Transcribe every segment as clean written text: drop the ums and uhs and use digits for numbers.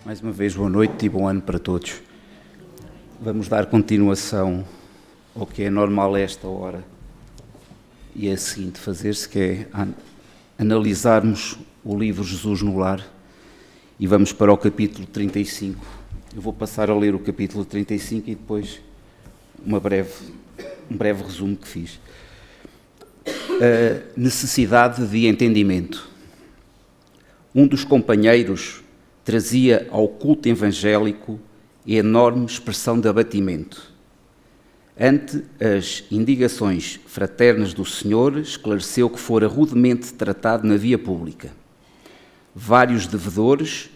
Mais uma vez, boa noite e bom ano para todos. Vamos dar continuação ao que é normal a esta hora. E é a seguinte fazer-se, que é analisarmos o livro Jesus no Lar e vamos para o capítulo 35. Eu vou passar a ler o capítulo 35 e depois um breve resumo que fiz. A necessidade de entendimento. Um dos companheiros trazia ao culto evangélico enorme expressão de abatimento. Ante as indagações fraternas do Senhor, esclareceu que fora rudemente tratado na via pública. Vários devedores,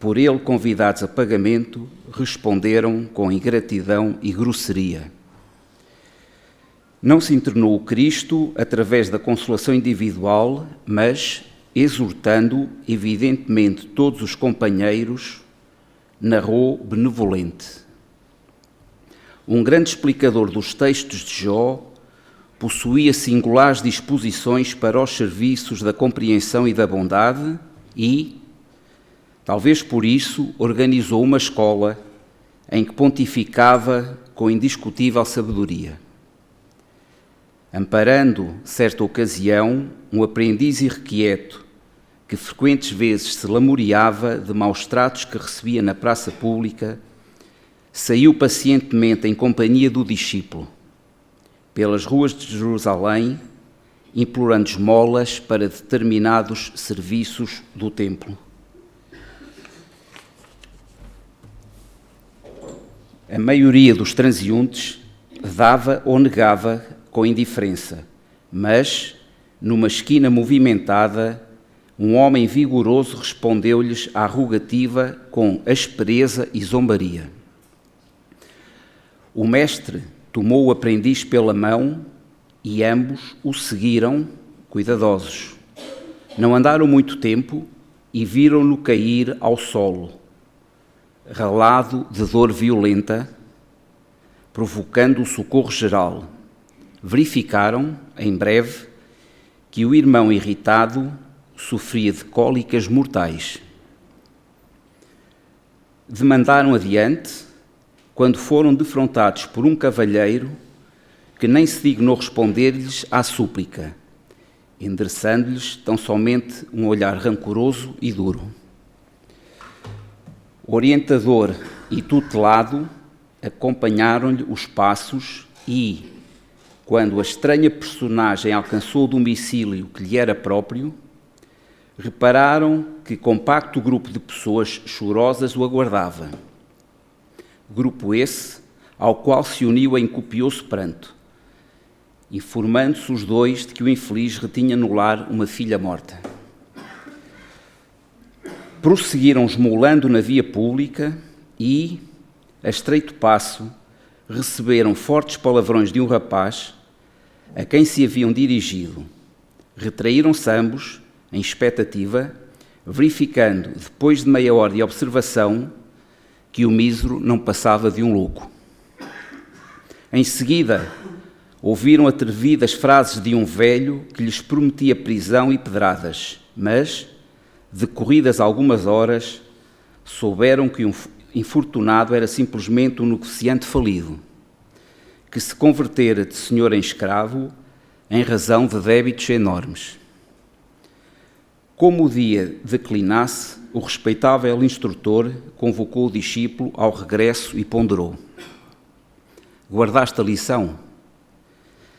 por ele convidados a pagamento, responderam com ingratidão e grosseria. Não se internou o Cristo através da consolação individual, mas, exortando evidentemente todos os companheiros, narrou benevolente. Um grande explicador dos textos de Jó possuía singulares disposições para os serviços da compreensão e da bondade e, talvez por isso, organizou uma escola em que pontificava com indiscutível sabedoria. Amparando, certa ocasião, um aprendiz irrequieto que frequentes vezes se lamuriava de maus tratos que recebia na praça pública, saiu pacientemente em companhia do discípulo, pelas ruas de Jerusalém, implorando esmolas para determinados serviços do templo. A maioria dos transeuntes dava ou negava com indiferença, mas, numa esquina movimentada, um homem vigoroso respondeu-lhes à rogativa com aspereza e zombaria. O mestre tomou o aprendiz pela mão e ambos o seguiram, cuidadosos. Não andaram muito tempo e viram-no cair ao solo, ralado de dor violenta, provocando o socorro geral. Verificaram, em breve, que o irmão irritado sofria de cólicas mortais. Demandaram adiante, quando foram defrontados por um cavalheiro que nem se dignou responder-lhes à súplica, endereçando-lhes tão somente um olhar rancoroso e duro. O orientador e tutelado acompanharam-lhe os passos e, quando a estranha personagem alcançou o domicílio que lhe era próprio, repararam que compacto grupo de pessoas chorosas o aguardava. Grupo esse ao qual se uniu em copioso pranto, informando-se os dois de que o infeliz retinha no lar uma filha morta. Prosseguiram esmolando na via pública e, a estreito passo, receberam fortes palavrões de um rapaz a quem se haviam dirigido. Retraíram-se ambos, em expectativa, verificando, depois de meia hora de observação, que o mísero não passava de um louco. Em seguida, ouviram atrevidas frases de um velho que lhes prometia prisão e pedradas, mas, decorridas algumas horas, souberam que um infortunado era simplesmente um negociante falido, que se convertera de senhor em escravo em razão de débitos enormes. Como o dia declinasse, o respeitável instrutor convocou o discípulo ao regresso e ponderou: guardaste a lição?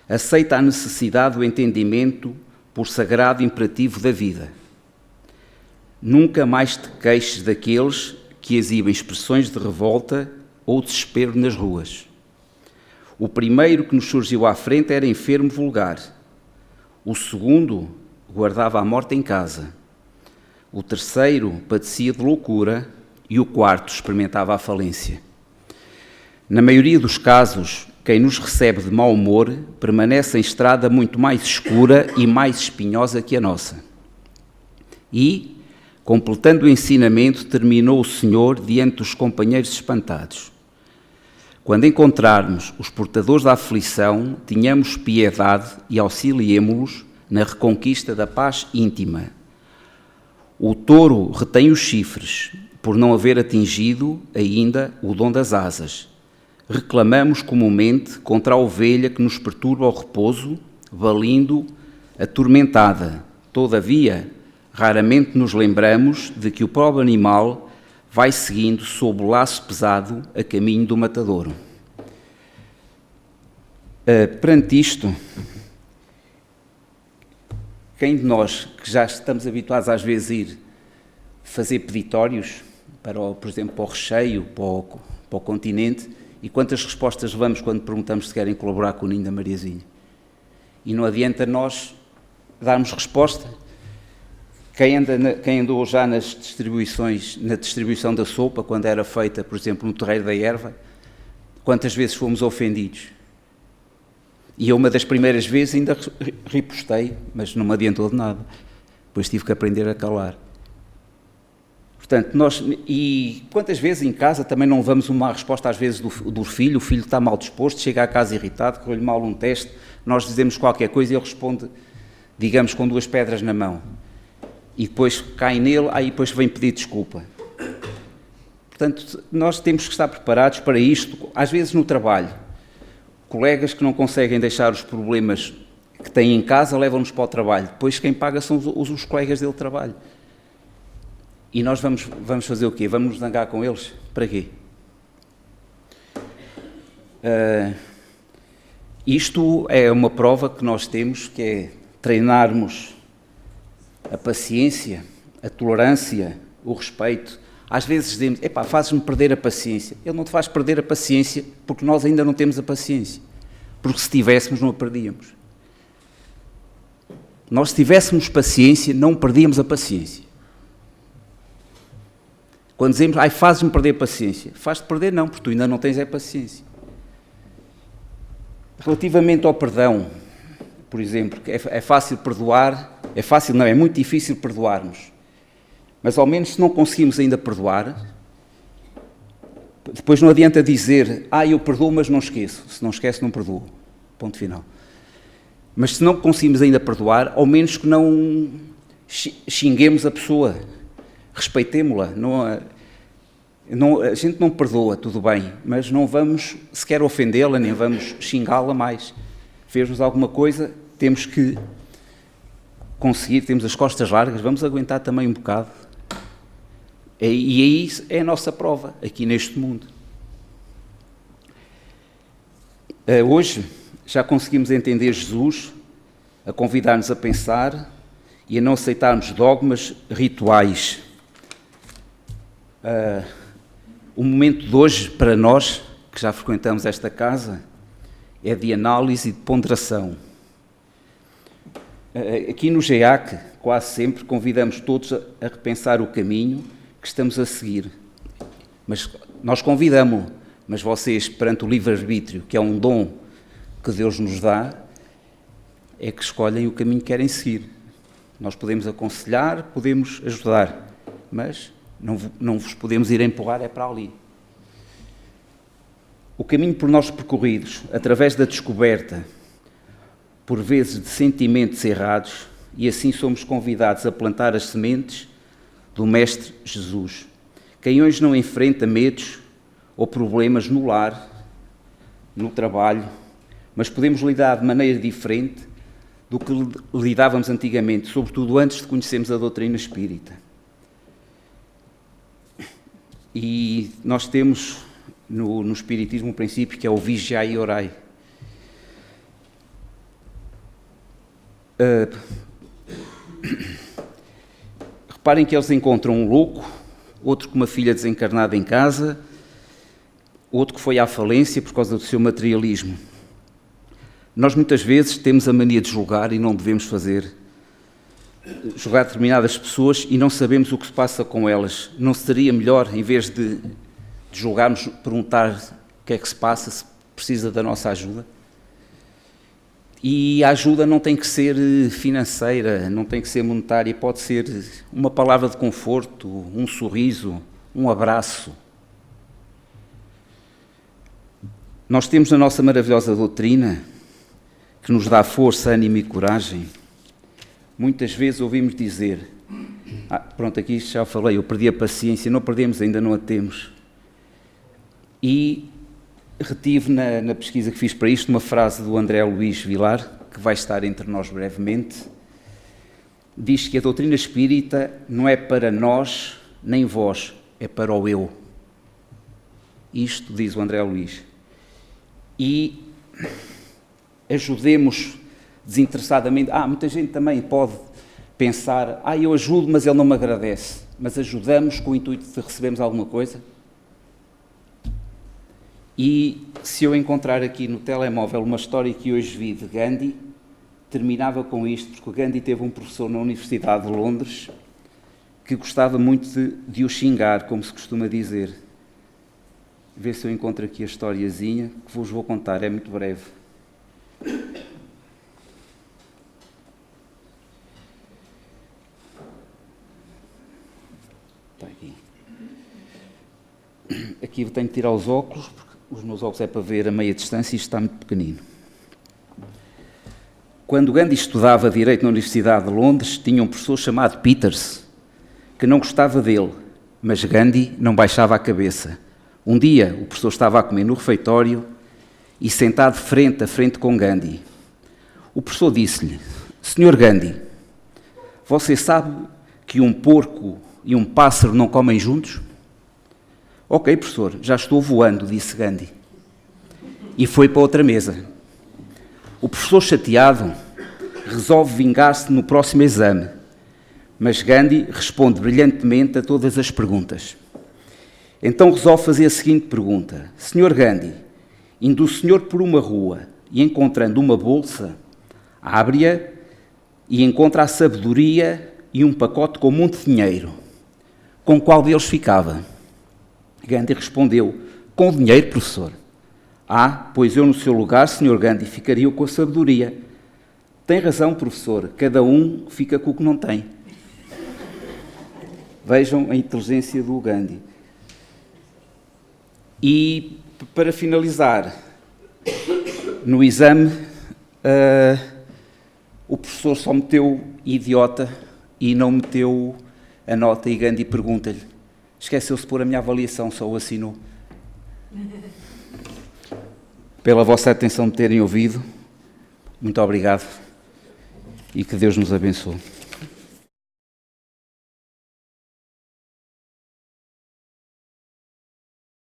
Aceita a necessidade do entendimento por sagrado imperativo da vida. Nunca mais te queixes daqueles que exibem expressões de revolta ou desespero nas ruas. O primeiro que nos surgiu à frente era enfermo vulgar. O segundo guardava a morte em casa. O terceiro padecia de loucura e o quarto experimentava a falência. Na maioria dos casos, quem nos recebe de mau humor permanece em estrada muito mais escura e mais espinhosa que a nossa. E, completando o ensinamento, terminou o Senhor diante dos companheiros espantados. Quando encontrarmos os portadores da aflição, tenhamos piedade e auxiliemo-los na reconquista da paz íntima. O touro retém os chifres, por não haver atingido ainda o dom das asas. Reclamamos comumente contra a ovelha que nos perturba o repouso, valindo atormentada. Todavia, raramente nos lembramos de que o pobre animal vai seguindo sob o laço pesado a caminho do matadouro. Perante isto, quem de nós, que já estamos habituados às vezes a ir fazer peditórios, por exemplo, para o Recheio, para o Continente, e quantas respostas levamos quando perguntamos se querem colaborar com o Ninho da Mariazinha? E não adianta nós darmos resposta. Quem andou já na distribuição da sopa, quando era feita, por exemplo, no Terreiro da Erva, quantas vezes fomos ofendidos? E eu, uma das primeiras vezes, ainda ripostei, mas não me adiantou de nada. Depois tive que aprender a calar. Portanto, e quantas vezes em casa também não levamos uma resposta, às vezes, do filho, o filho está mal disposto, chega a casa irritado, correu-lhe mal um teste, nós dizemos qualquer coisa e ele responde, digamos, com 2 pedras na mão. E depois cai nele, aí depois vem pedir desculpa. Portanto, nós temos que estar preparados para isto, às vezes no trabalho. Colegas que não conseguem deixar os problemas que têm em casa, levam-nos para o trabalho. Depois quem paga são os colegas dele de trabalho. E nós vamos fazer o quê? Vamos nos zangar com eles? Para quê? Isto é uma prova que nós temos, que é treinarmos a paciência, a tolerância, o respeito. Às vezes dizemos, fazes-me perder a paciência. Ele não te faz perder a paciência porque nós ainda não temos a paciência. Porque se tivéssemos, não a perdíamos. Nós, se tivéssemos paciência, não perdíamos a paciência. Quando dizemos, fazes-me perder a paciência, faz-te perder não, porque tu ainda não tens a paciência. Relativamente ao perdão, por exemplo, é fácil perdoar, é muito difícil perdoarmos. Mas ao menos se não conseguimos ainda perdoar, depois não adianta dizer, eu perdoo, mas não esqueço. Se não esquece, não perdoo. Ponto final. Mas se não conseguimos ainda perdoar, ao menos que não xinguemos a pessoa, respeitemo-la. A gente não perdoa, tudo bem, mas não vamos sequer ofendê-la, nem vamos xingá-la mais. Fez-nos alguma coisa, temos que conseguir, temos as costas largas, vamos aguentar também um bocado. E aí é a nossa prova, aqui neste mundo. Hoje já conseguimos entender Jesus a convidar-nos a pensar e a não aceitarmos dogmas rituais. O momento de hoje, para nós, que já frequentamos esta casa, é de análise e de ponderação. Aqui no GEAC, quase sempre, convidamos todos a repensar o caminho que estamos a seguir. Mas nós convidamos, mas vocês, perante o livre-arbítrio, que é um dom que Deus nos dá, é que escolhem o caminho que querem seguir. Nós podemos aconselhar, podemos ajudar, mas não vos podemos ir empurrar, é para ali. O caminho por nós percorridos, através da descoberta, por vezes de sentimentos errados, e assim somos convidados a plantar as sementes do Mestre Jesus. Quem hoje não enfrenta medos ou problemas no lar, no trabalho, mas podemos lidar de maneira diferente do que lidávamos antigamente, sobretudo antes de conhecermos a doutrina espírita. E nós temos no Espiritismo um princípio que é o vigiai e orai. Reparem que eles encontram um louco, outro com uma filha desencarnada em casa, outro que foi à falência por causa do seu materialismo. Nós muitas vezes temos a mania de julgar e não devemos fazer. Julgar determinadas pessoas e não sabemos o que se passa com elas. Não seria melhor, em vez de julgarmos, perguntar o que é que se passa, se precisa da nossa ajuda? E a ajuda não tem que ser financeira, não tem que ser monetária, pode ser uma palavra de conforto, um sorriso, um abraço. Nós temos na nossa maravilhosa doutrina, que nos dá força, ânimo e coragem, muitas vezes ouvimos dizer, Pronto, aqui já falei, eu perdi a paciência, não perdemos, ainda não a temos. E retive na pesquisa que fiz para isto uma frase do André Luís Vilar, que vai estar entre nós brevemente. Diz que a doutrina espírita não é para nós nem vós, é para o eu. Isto diz o André Luís. E ajudemos desinteressadamente. Muita gente também pode pensar, eu ajudo, mas ele não me agradece. Mas ajudamos com o intuito de recebermos alguma coisa? E se eu encontrar aqui no telemóvel uma história que hoje vi de Gandhi, terminava com isto, porque o Gandhi teve um professor na Universidade de Londres que gostava muito de o xingar, como se costuma dizer. Vê se eu encontro aqui a historiazinha, que vos vou contar, é muito breve. Está aqui. Aqui eu tenho que tirar os óculos, porque os meus óculos é para ver a meia distância e isto está muito pequenino. Quando Gandhi estudava Direito na Universidade de Londres, tinha um professor chamado Peters, que não gostava dele, mas Gandhi não baixava a cabeça. Um dia, o professor estava a comer no refeitório e sentado frente a frente com Gandhi. O professor disse-lhe: Sr. Gandhi, você sabe que um porco e um pássaro não comem juntos? Ok, professor, já estou voando, disse Gandhi. E foi para outra mesa. O professor, chateado, resolve vingar-se no próximo exame, mas Gandhi responde brilhantemente a todas as perguntas. Então resolve fazer a seguinte pergunta: Sr. Gandhi, indo o senhor por uma rua e encontrando uma bolsa, abre-a e encontra a sabedoria e um pacote com muito dinheiro. Com qual deles ficava? Gandhi respondeu: com o dinheiro, professor. Pois eu no seu lugar, Sr. Gandhi, ficaria com a sabedoria. Tem razão, professor, cada um fica com o que não tem. Vejam a inteligência do Gandhi. E, para finalizar, no exame, o professor só meteu idiota e não meteu a nota, e Gandhi pergunta-lhe: esqueceu-se de pôr a minha avaliação, só o assinou. Pela vossa atenção de terem ouvido, muito obrigado e que Deus nos abençoe.